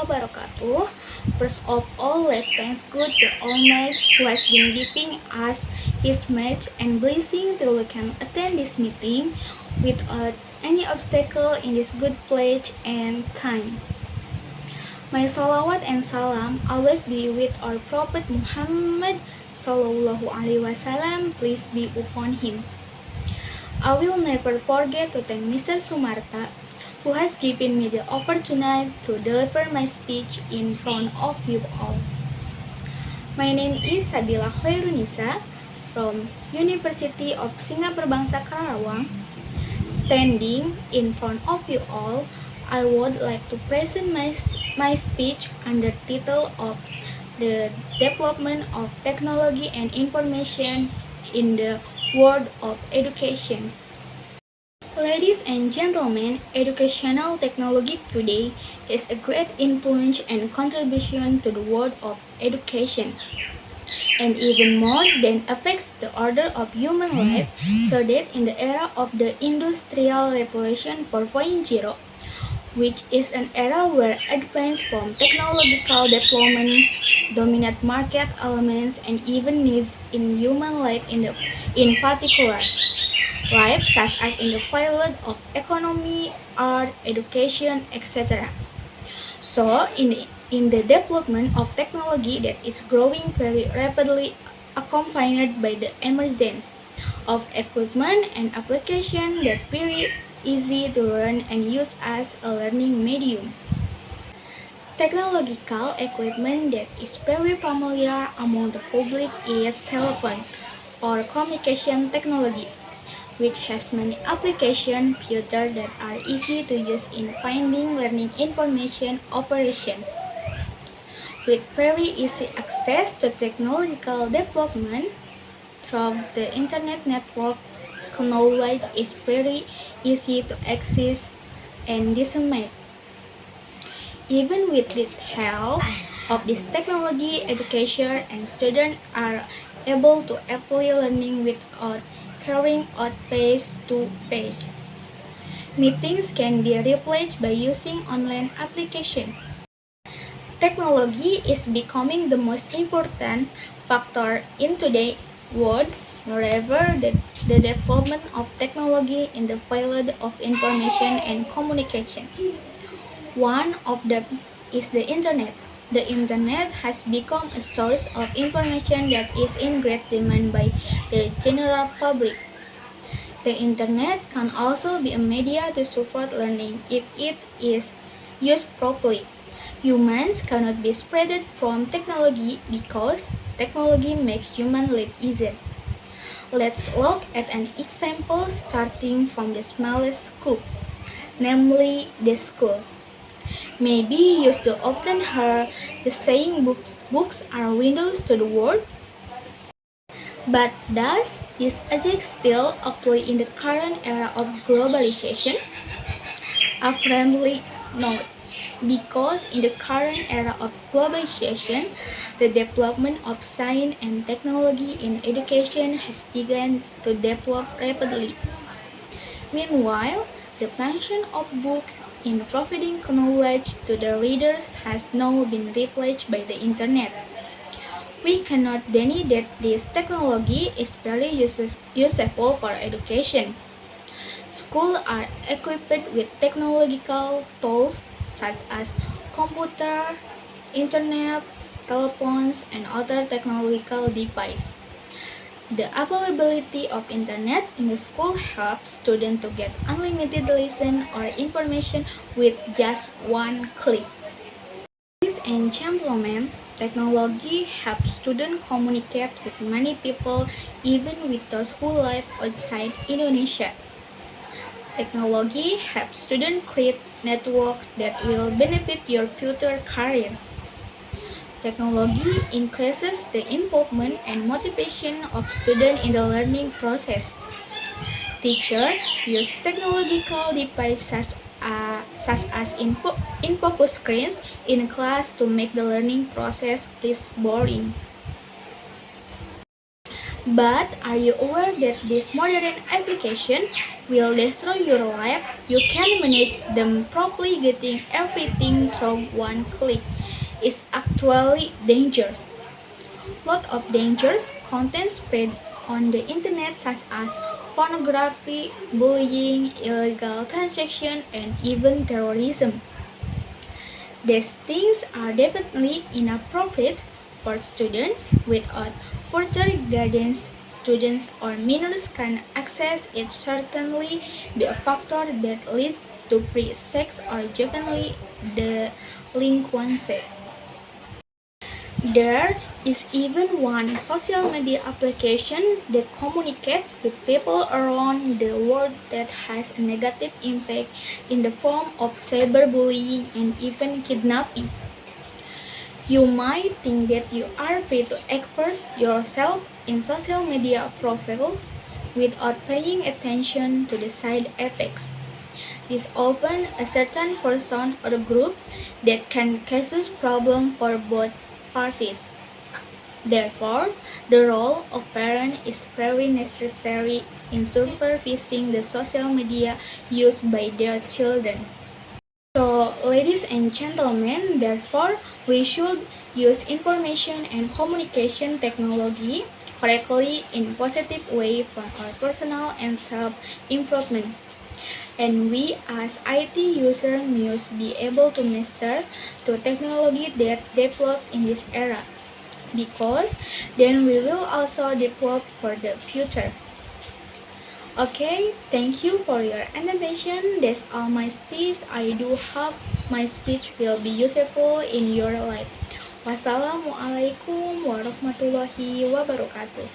wabarakatuh. First of all, let's thank God the Almighty who has been giving us His mercy and blessing till we can attend this meeting without any obstacle in this good place and time. May salawat and salam always be with our Prophet Muhammad Sallallahu Alaihi Wasallam. Please be upon him. I will never forget to thank Mr. Sumarta, who has given me the opportunity to deliver my speech in front of you all. My name is Sabila Khairunisa from University of Singapore Bangsa Karawang. Standing in front of you all, I would like to present my speech under title of the development of technology and information in the world of education. Ladies and gentlemen, educational technology today has a great influence and contribution to the world of education, and even more than affects the order of human life, so that in the era of the Industrial Revolution 4.0, which is an era where advance from technological development dominate market elements and even needs in human life in particular life, such as in the field of economy, art, education, etc. So, in the development of technology that is growing very rapidly, accompanied by the emergence of equipment and application that very easy to learn and use as a learning medium. Technological equipment that is very familiar among the public is cell phone or communication technology, which has many application features that are easy to use in finding, learning information, operation. With very easy access to technological development through the internet network, knowledge is very easy to access and disseminate. Even with the help of this technology, education and students are able to apply learning without carrying out pace to pace. Meetings can be replaced by using online application. Technology is becoming the most important factor in today's world. Moreover, the development of technology in the field of information and communication. One of them is the Internet. The Internet has become a source of information that is in great demand by the general public. The Internet can also be a media to support learning if it is used properly. Humans cannot be separated from technology because technology makes human life easier. Let's look at an example starting from the smallest school, namely the school. Maybe you used to often hear the saying books are windows to the world. But does this adjective still apply in the current era of globalization? Apparently not, because in the current era of globalization, the development of science and technology in education has begun to develop rapidly. Meanwhile, the function of books in providing knowledge to the readers has now been replaced by the Internet. We cannot deny that this technology is very useful for education. Schools are equipped with technological tools such as computer, internet, telephones, and other technological devices. The availability of internet in the school helps students to get unlimited lesson or information with just one click. Ladies and gentlemen, technology helps students communicate with many people, even with those who live outside Indonesia. Technology helps students create networks that will benefit your future career. Technology increases the involvement and motivation of students in the learning process. Teachers use technological devices such as infocus screens in class to make the learning process less boring. But are you aware that this modern application will destroy your life? You can manage them properly, getting everything through one click. It's actually dangerous. Lot of dangerous content spread on the internet such as pornography, bullying, illegal transaction, and even terrorism. These things are definitely inappropriate for students. Without further guidance, students or minors can access it certainly be a factor that leads to pre-sex or juvenile delinquency. There is even one social media application that communicates with people around the world that has a negative impact in the form of cyberbullying and even kidnapping. You might think that you are free to express yourself in social media profile without paying attention to the side effects. It is often a certain person or group that can cause problem for both parties. Therefore, the role of parent is very necessary in supervising the social media used by their children. So, ladies and gentlemen, therefore, we should use information and communication technology correctly in positive way for our personal and self-improvement. And we as IT users must be able to master the technology that develops in this era, because then we will also develop for the future. Okay, thank you for your attention. That's all my speech. I do hope my speech will be useful in your life. Wassalamualaikum warahmatullahi wabarakatuh.